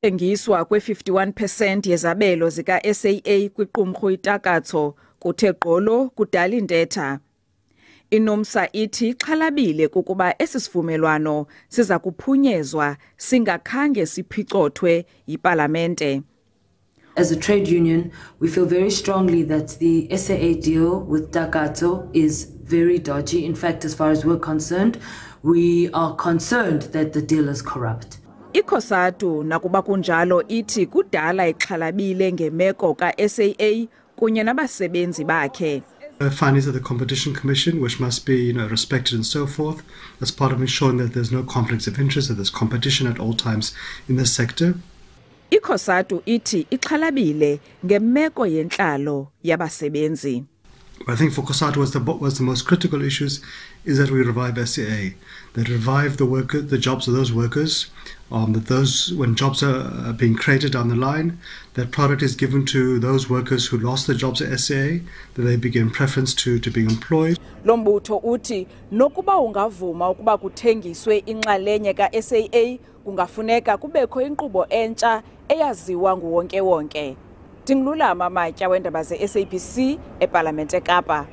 Engiswa kwe-51% yezabelo zika-SAA kwiqumrhu i-Takatso kuthe gqolo kudala intetha. INUMSA ithi xhalabile kukuba esi sivumelwano siza kuphunyezwa singakhange siphicothwe yipalamente. As a trade union, we feel very strongly that the SAA deal with Takatso is very dodgy. In fact, as far as we're concerned, we are concerned that the deal is corrupt. ICOSATU nakuba kunjalo ithi kudala ixhalabile ngemeko ka-SAA kunye nabasebenzi bakhe. Findings of the Competition Commission, which must be respected and so forth, as part of ensuring that there's no conflicts of interest, that there's competition at all times in this sector. ICOSATU ithi ixhalabile ngemeko yentlalo yabasebenzi. I think for COSATU was the most critical issues is that we revive SAA, that revive the jobs of those workers, that those when jobs are being created down the line, that product is given to those workers who lost their jobs at SAA, that they begin preference to being employed. Lombutho uthi nokuba ungavuma ukuba kuthengiswe inxalenye ka-SAA kungafuneka kubekho inkqubo entsha eyaziwa nguwonke-wonke. Ndingululama Matya weendaba ze-SABC ePalamente eKapa.